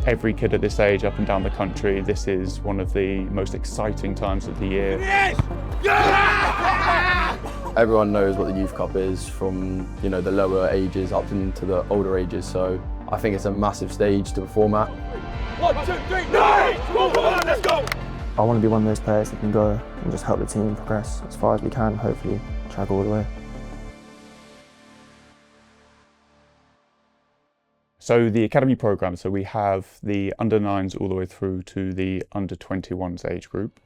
Every kid at this age up and down the country, this is one of the most exciting times of the year. Everyone knows what the Youth Cup is, from the lower ages up into the older ages, so I think it's a massive stage to perform at. 1, 2, 3, 9! Come on, let's go! I want to be one of those players that can go and just help the team progress as far as we can, hopefully travel all the way. So the academy programme, so we have the under-9s all the way through to the under-21s age group.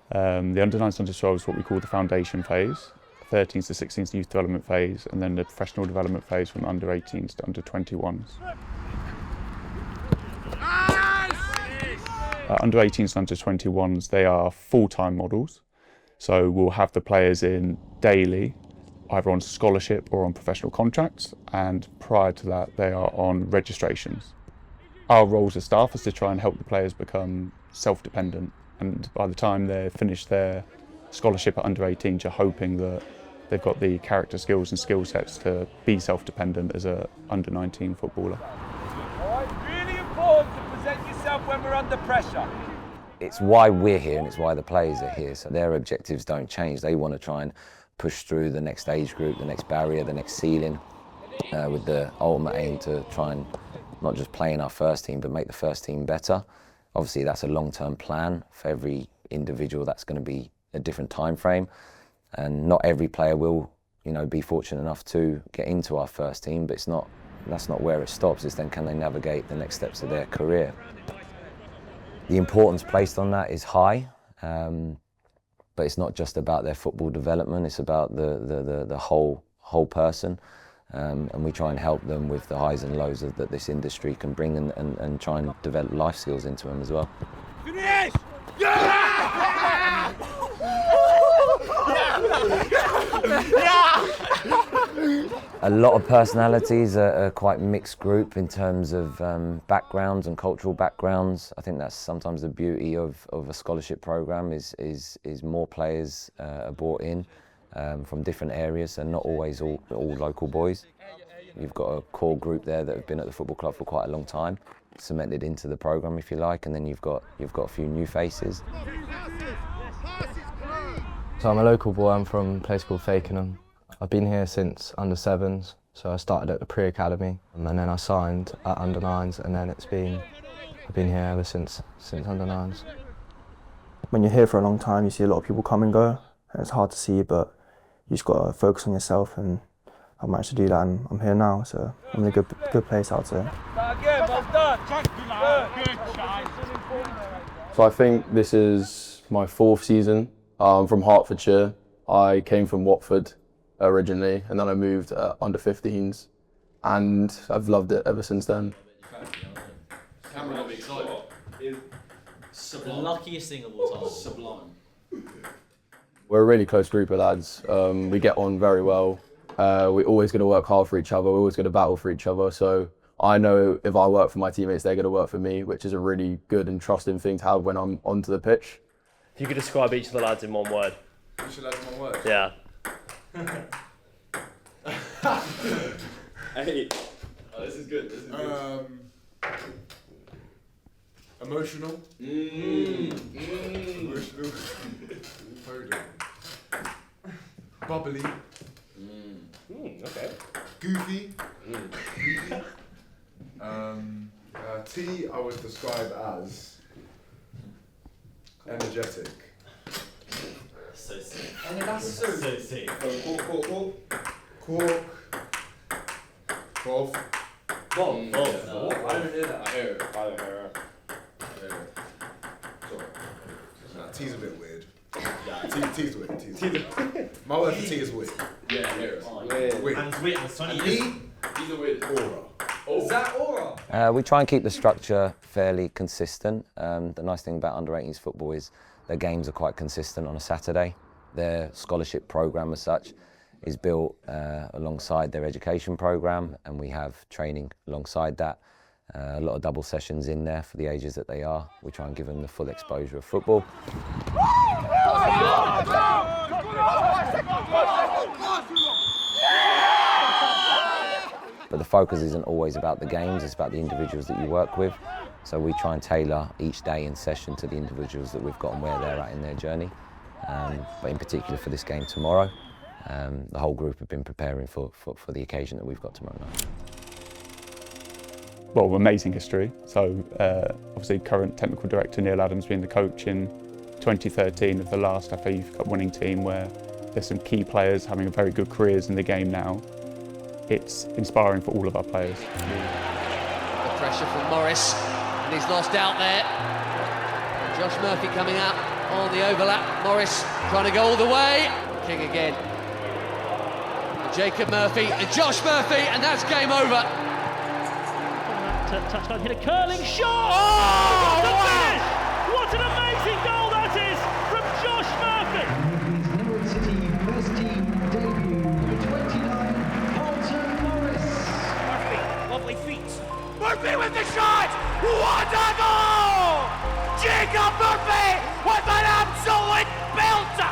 The under-9s, under-12s is what we call the foundation phase, 13s to 16s youth development phase, and then the professional development phase from under-18s to under-21s. Under-18s and under-21s, they are full-time models. So we'll have the players in daily, either on scholarship or on professional contracts, and prior to that they are on registrations. Our roles as staff is to try and help the players become self-dependent, and by the time they're finished their scholarship at under-18s, you're hoping that they've got the character skills and skill sets to be self-dependent as a under-19 footballer. Really important to present yourself when we're under pressure. It's why we're here and it's why the players are here, so their objectives don't change. They want to try and push through the next age group, the next barrier, the next ceiling, with the ultimate aim to try and not just play in our first team, but make the first team better. Obviously, that's a long-term plan. For every individual, that's going to be a different time frame, and not every player will, be fortunate enough to get into our first team. But that's not where it stops. It's then can they navigate the next steps of their career. The importance placed on that is high. But it's not just about their football development, it's about the whole person. And we try and help them with the highs and lows that this industry can bring, and try and develop life skills into them as well. Finish! Yeah! A lot of personalities, are quite mixed group in terms of backgrounds and cultural backgrounds. I think that's sometimes the beauty of a scholarship programme is more players are brought in from different areas, and not always all local boys. You've got a core group there that have been at the football club for quite a long time, cemented into the programme if you like, and then you've got a few new faces. So I'm a local boy, I'm from a place called Fakenham. I've been here since under-7s, so I started at the pre-academy, and then I signed at under-9s, and then I've been here ever since under-9s. When you're here for a long time, you see a lot of people come and go, and it's hard to see, but you just got to focus on yourself, and I've managed to do that, and I'm here now, so I'm in a good place, I'd say. Again, well done. So I think this is my 4th season. I'm from Hertfordshire. I came from Watford originally, and then I moved under-15s, and I've loved it ever since then. Camera got me excited. The luckiest thing of all time. Sublime. We're a really close group of lads. We get on very well. We're always going to work hard for each other. We're always going to battle for each other. So I know if I work for my teammates, they're going to work for me, which is a really good and trusting thing to have when I'm onto the pitch. If you could describe each of the lads in one word. Each of the lads in one word? Yeah. Hey. Oh, this is good. This is good. Emotional. Emotional. Bubbly. Okay. Goofy. Goofy. T, I would describe as energetic. So sick. And that's So sick. Cork. Bob. Bob. I don't hear that. I hear it. I don't know. Sorry. Nah, T's a bit weird. Yeah, T's weird. T's weird. My word for T is weird. Yeah, I hear it. Weird. And Sonny And is. He's a weird Aura. Is that aura? We try and keep the structure fairly consistent. The nice thing about under-18s football is their games are quite consistent on a Saturday. Their scholarship programme as such is built alongside their education programme, and we have training alongside that. A lot of double sessions in there for the ages that they are. We try and give them the full exposure of football. But the focus isn't always about the games, it's about the individuals that you work with. So we try and tailor each day and session to the individuals that we've got and where they're at in their journey. But in particular for this game tomorrow, the whole group have been preparing for the occasion that we've got tomorrow night. Well, amazing history. So obviously current technical director Neil Adams being the coach in 2013 of the last FA Youth Cup winning team, where there's some key players having very good careers in the game now. It's inspiring for all of our players. The pressure from Morris, and he's lost out there. Josh Murphy coming out on the overlap. Morris trying to go all the way. King again. And Jacob Murphy and Josh Murphy, and that's game over. Touchdown, hit a curling shot! Oh, wow. What an amazing goal that is from Josh Murphy! Norwich City first team debut, number 29, Alton Morris. Murphy, lovely feet. Murphy with the shot! What a goal! Jacob Murphy with an absolute belter!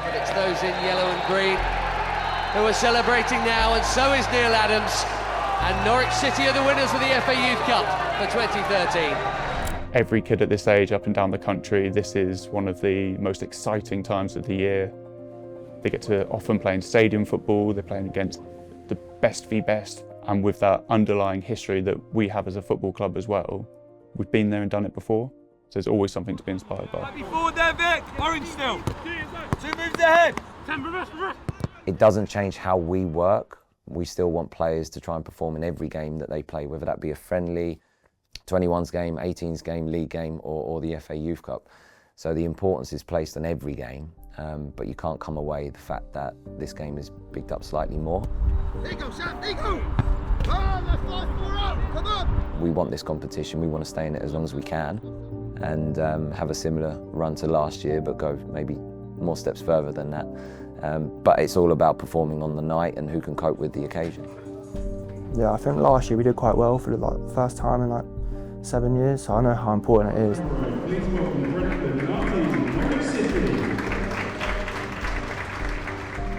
But it's those in yellow and green who are celebrating now, and so is Neil Adams. And Norwich City are the winners of the FA Youth Cup for 2013. Every kid at this age up and down the country, this is one of the most exciting times of the year. They get to often play in stadium football, they're playing against the best v best, and with that underlying history that we have as a football club as well, we've been there and done it before, so there's always something to be inspired by. Happy forward there, Vic. Orange still. 2 moves ahead. It doesn't change how we work. We still want players to try and perform in every game that they play, whether that be a friendly, 21s game, 18s game, league game, or the FA Youth Cup. So the importance is placed on every game, but you can't come away with the fact that this game is picked up slightly more. There you go, Sam. There you go. Come on. We want this competition. We want to stay in it as long as we can, and have a similar run to last year, but go maybe more steps further than that. But it's all about performing on the night and who can cope with the occasion. Yeah, I think last year we did quite well for the first time in 7 years, so I know how important it is.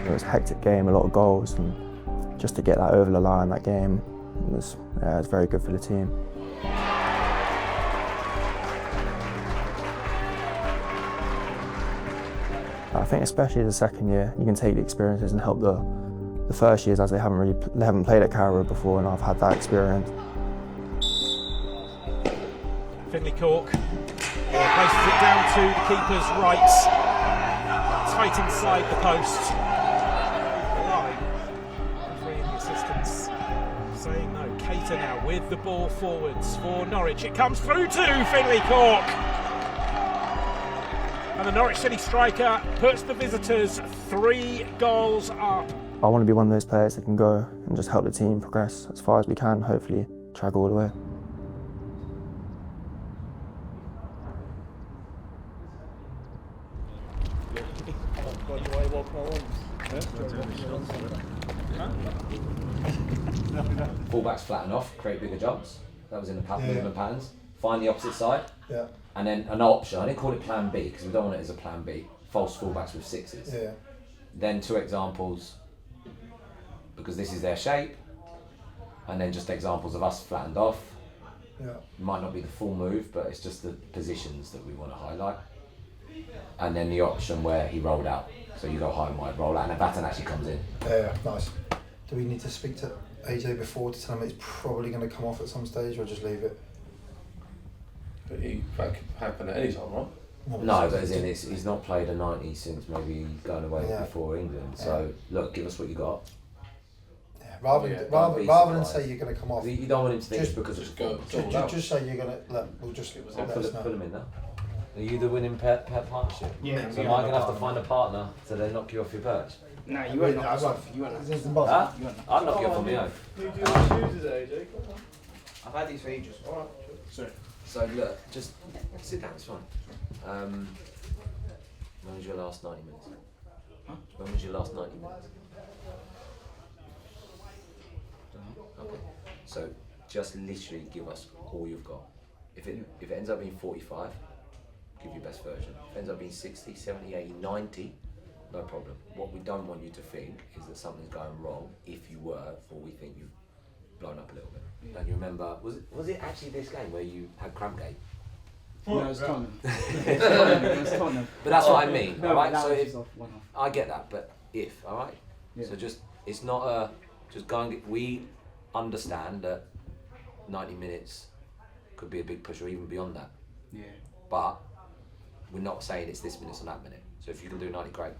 It was a hectic game, a lot of goals, and just to get that over the line, that game, was very good for the team. I think especially the second year, you can take the experiences and help the first years, as they haven't played at Carrow before, and I've had that experience. Finlay Corke places it down to the keeper's right, tight inside the post. The line, referee and the assistants saying no. Cater now with the ball forwards for Norwich. It comes through to Finlay Corke. And the Norwich City striker puts the visitors 3 goals up. I want to be one of those players that can go and just help the team progress as far as we can, hopefully track all the way. Fullbacks flatten off, create bigger jumps. That was in the movement patterns. Find the opposite side. Yeah. And then an option, I didn't call it plan B because we don't want it as a plan B. False fullbacks with 6s. Yeah. Then 2 examples, because this is their shape. And then just examples of us flattened off. Yeah. It might not be the full move, but it's just the positions that we want to highlight. And then the option where he rolled out. So you go high and wide, roll out, and a baton actually comes in. Yeah, nice. Do we need to speak to AJ before to tell him it's probably going to come off at some stage, or just leave it? That could happen at any time, right? No, but as in he's not played a 90 since maybe going away before England. So look, give us what you got. Yeah, rather than say you're going to come off. You don't want him to think because it's just say you're going to. We'll just put him in there. Are you the winning pair partnership? Yeah. So am I going to have to find a partner to then knock you off your perch? No, you won't. Huh? I'll knock you off on my own. I've had these for ages. Alright. Sorry. So look, just sit down, it's fine. When was your last 90 minutes? Huh? When was your last 90 minutes? Okay. So just literally give us all you've got. If it ends up being 45, give your best version. If it ends up being 60, 70, 80, 90, no problem. What we don't want you to think is that something's going wrong if you were, or we think you've Don't you remember? Was it actually this game where you had cramp gate? No, it was Tottenham. But that's what I mean, No, alright? that So was if, just off, one off. I get that, but if, alright? Yeah. So it's not a, just go and get, we understand that 90 minutes could be a big push or even beyond that. Yeah. But we're not saying it's this minute or that minute. So if you can do 90, great.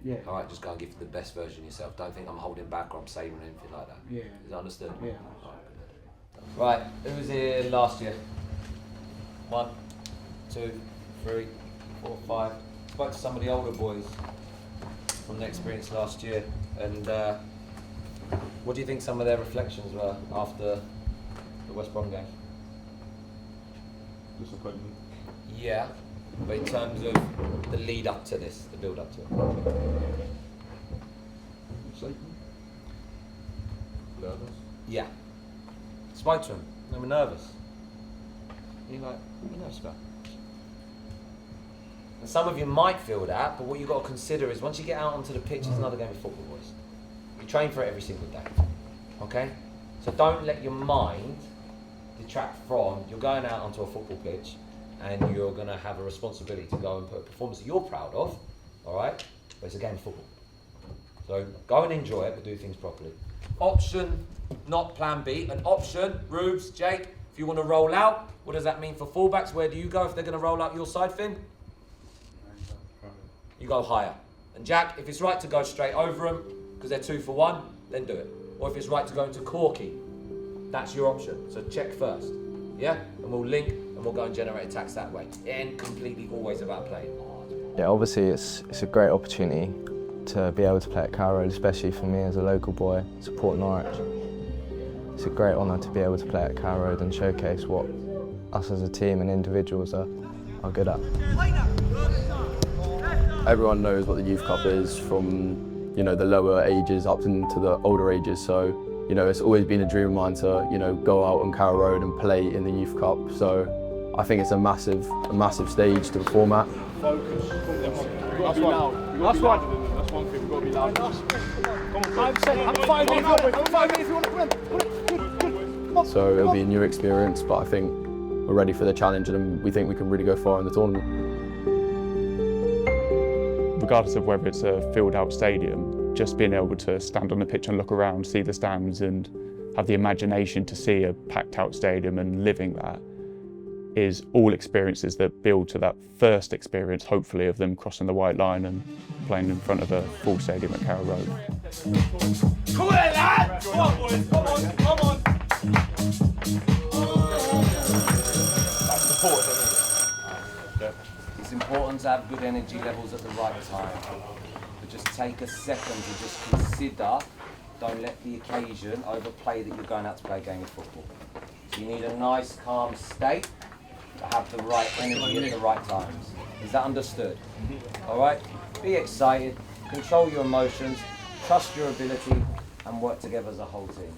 Yeah. Alright, just go and give the best version of yourself. Don't think I'm holding back or I'm saving or anything like that. Yeah. Is that understood? Yeah. Right, who was here last year? 1, 2, 3, 4, 5. Spoke to some of the older boys from the experience last year, and what do you think some of their reflections were after the West Brom game? Disappointment. Yeah, but in terms of the lead up to this, the build up to it. Nervous. Yeah. Spoke to them. They were nervous. You're like, what are you nervous about? And some of you might feel that, but what you've got to consider is once you get out onto the pitch, it's another game of football, boys. You train for it every single day. Okay? So don't let your mind detract from, you're going out onto a football pitch and you're going to have a responsibility to go and put a performance that you're proud of, alright? But it's a game of football. So go and enjoy it, but do things properly. Option, not plan B. An option, Rubes, Jake, if you want to roll out, what does that mean for fullbacks? Where do you go if they're going to roll out your side, Finn? You go higher. And Jack, if it's right to go straight over them, because they're 2 for 1, then do it. Or if it's right to go into Corky, that's your option. So check first, yeah? And we'll link and we'll go and generate attacks that way. It ain't completely always about playing. Yeah, obviously it's a great opportunity to be able to play at Carrow Road, especially for me as a local boy, support Norwich. It's a great honour to be able to play at Carrow Road and showcase what us as a team and individuals are good at. Everyone knows what the Youth Cup is, from the lower ages up into the older ages. So it's always been a dream of mine to go out on Carrow Road and play in the Youth Cup. So I think it's a massive stage to perform at. Focus. That's one. That's one thing. We've got to be loud. So it'll be a new experience, but I think we're ready for the challenge and we think we can really go far in the tournament. Regardless of whether it's a filled-out stadium, just being able to stand on the pitch and look around, see the stands and have the imagination to see a packed-out stadium and living that is all experiences that build to that first experience, hopefully, of them crossing the white line and playing in front of a full stadium at Carrow Road. Come on, lad! Come on, boys! Come on! Come on! That's support, isn't it? It's important to have good energy levels at the right time. But just take a second to just consider, don't let the occasion overplay that you're going out to play a game of football. So you need a nice, calm state to have the right energy at the right times. Is that understood? All right? Be excited, control your emotions, trust your ability, and work together as a whole team.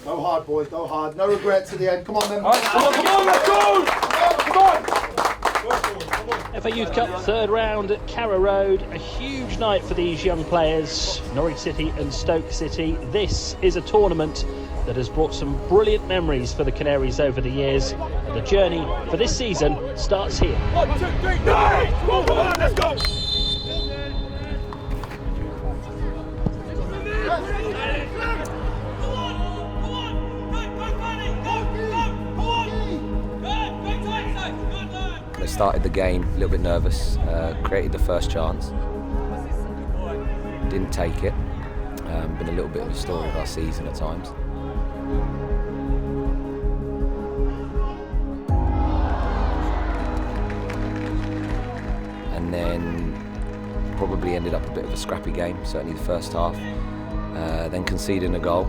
Go hard, boys, go hard. No regrets at the end. Come on, then. All right, come on, let's go! Come on! FA Youth Cup third round at Carrow Road. A huge night for these young players, Norwich City and Stoke City. This is a tournament that has brought some brilliant memories for the Canaries over the years. And the journey for this season starts here. 1, 2, 3, 9! Come on, let's go! They started the game a little bit nervous, created the first chance, didn't take it. Been a little bit of a story of our season at times. And then probably ended up a bit of a scrappy game, certainly the first half. Then conceding a goal.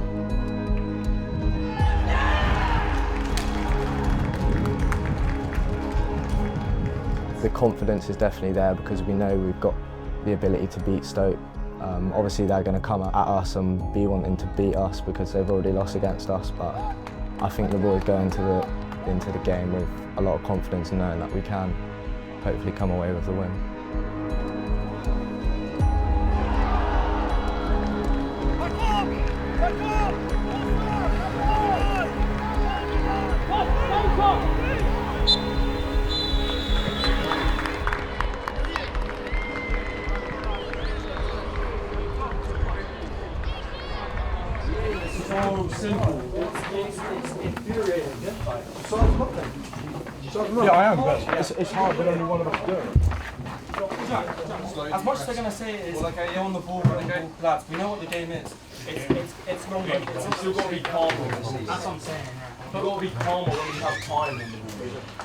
The confidence is definitely there because we know we've got the ability to beat Stoke. Obviously they're going to come at us and be wanting to beat us because they've already lost against us, but I think the boys go into the game with a lot of confidence and knowing that we can hopefully come away with the win. Yeah, I am, but it's hard when only one of us do it. As much as they're going to say it is, you're on the ball, lads, we know what the game is. It's not good. You've still got to be calm. That's what I'm saying. You've got to be calmer when you have time.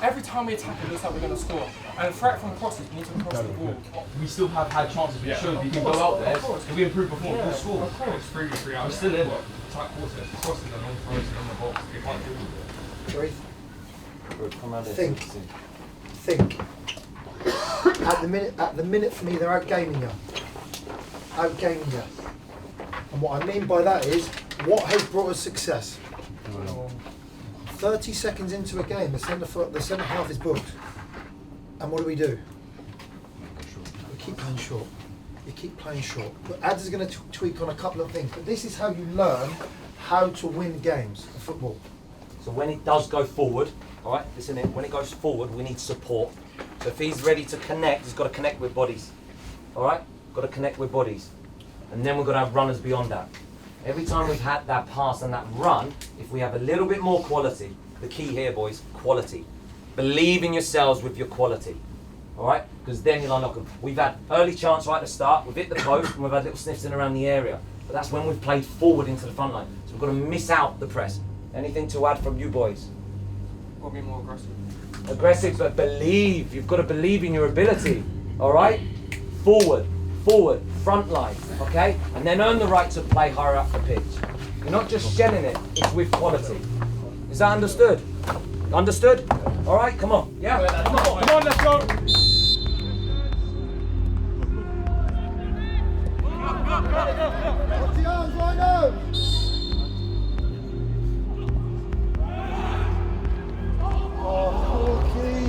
Every time we attack, it looks like we're going to score. And threat from crosses, we need to cross the ball. We still have had chances. We should. We can go out there. If we improve performance, we'll score. Of course. 3v3 out. We're still in. Tight quarters, crossing and long throws in the box. We can't do it. Think. At the minute for me, they're outgaming you. Outgaming you. And what I mean by that is, what has brought us success? 30 seconds into a game, the centre half is booked. And what do? We keep playing short. You keep playing short. But Ads is going to tweak on a couple of things. But this is how you learn how to win games of football. So when it does go forward, all right, listen in, when it goes forward, we need support. So if he's ready to connect, he's got to connect with bodies. All right? Got to connect with bodies. And then we've got to have runners beyond that. Every time we've had that pass and that run, if we have a little bit more quality, the key here, boys, quality. Believe in yourselves with your quality. All right? Because then you'll unlock them. We've had early chance right at the start, we've hit the post, and we've had little sniffs in around the area. But that's when we've played forward into the front line. So we've got to miss out the press. Anything to add from you boys? Got to be more aggressive. Aggressive, but believe. You've got to believe in your ability. All right? Forward, front line, okay? And then earn the right to play higher up the pitch. You're not just shelling it, it's with quality. Is that understood? Understood? All right, come on. Yeah? Come on, let's go. What's the arms right now? Oh, Corky.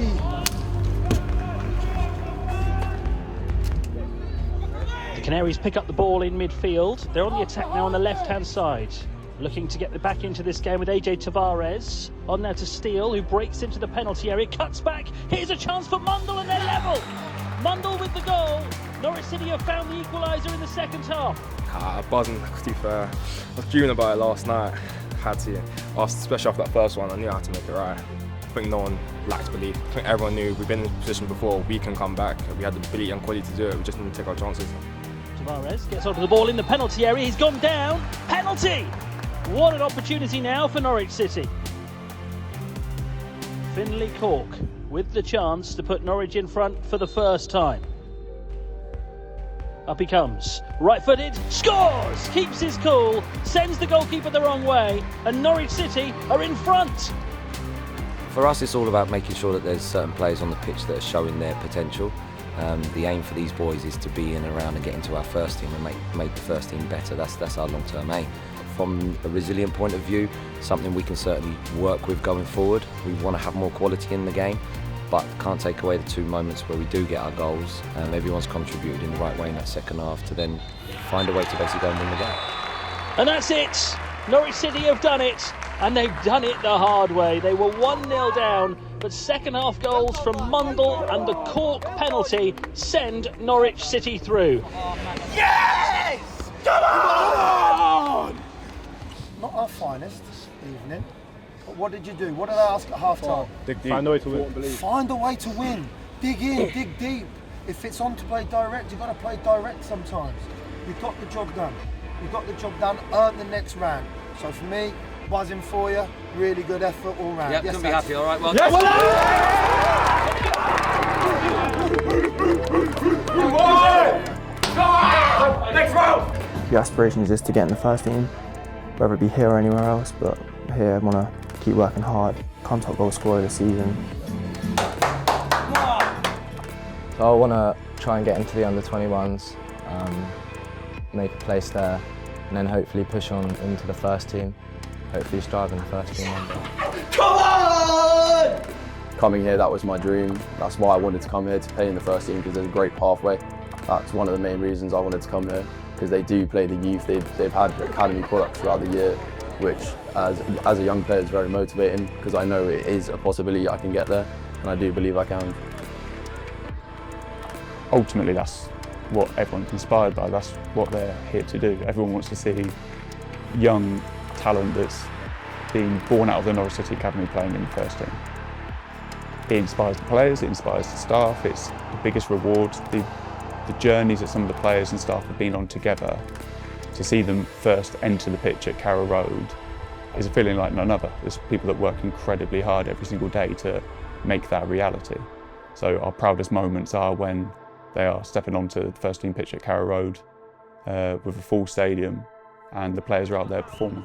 The Canaries pick up the ball in midfield. They're on the attack now on the left-hand side. Looking to get back into this game with AJ Tavares. On now to Steele, who breaks into the penalty area, cuts back. Here's a chance for Mundle and they're level. Mundle with the goal. Norwich City have found the equaliser in the second half. Buzzing, to be fair. I was dreaming about it last night. Had to. Especially after that first one, I knew I had to make it right. I think no one lacked belief. I think everyone knew we've been in this position before, we can come back. We had the ability and quality to do it, we just need to take our chances. Tavares gets onto the ball in the penalty area. He's gone down. Penalty! What an opportunity now for Norwich City. Finlay Corke with the chance to put Norwich in front for the first time. Up he comes, right-footed, scores! Keeps his cool, sends the goalkeeper the wrong way, and Norwich City are in front. For us, it's all about making sure that there's certain players on the pitch that are showing their potential. The aim for these boys is to be in and around and get into our first team and make the first team better. That's our long-term aim. From a resilient point of view, something we can certainly work with going forward. We want to have more quality in the game, but can't take away the two moments where we do get our goals. Everyone's contributed in the right way in that second half to then find a way to basically go and win the game. And that's it. Norwich City have done it, and they've done it the hard way. They were 1-0 down, but second half goals from Mundle and the Corke penalty send Norwich City through. Yes! Come on! Not our finest this evening, but what did you do? What did I ask at half time? Find a way to win. Find a way to win. Dig in, dig deep. If it's on to play direct, you've got to play direct sometimes. You got the job done. You got the job done, earn the next round. So for me, buzzing for you, really good effort all round. Yep, yes, couldn't be happy, all right, well yes, done. Next round! The aspiration is just to get in the first team, whether it be here or anywhere else, but here I want to keep working hard, come top goal scorer this season. So I want to try and get into the under-21s, make a place there, and then hopefully push on into the first team, hopefully strive in the first team one day. Come on! Coming here, that was my dream. That's why I wanted to come here, to play in the first team, because there's a great pathway. That's one of the main reasons I wanted to come here, because they do play the youth. They've had academy products throughout the year, which as a young player is very motivating, because I know it is a possibility I can get there, and I do believe I can. Ultimately, that's what everyone's inspired by. That's what they're here to do. Everyone wants to see young talent that's being born out of the Norwich City Academy playing in the first team. It inspires the players, it inspires the staff, it's the biggest reward. The journeys that some of the players and staff have been on together, to see them first enter the pitch at Carrow Road is a feeling like none other. There's people that work incredibly hard every single day to make that a reality. So our proudest moments are when they are stepping onto the first team pitch at Carrow Road with a full stadium and the players are out there performing.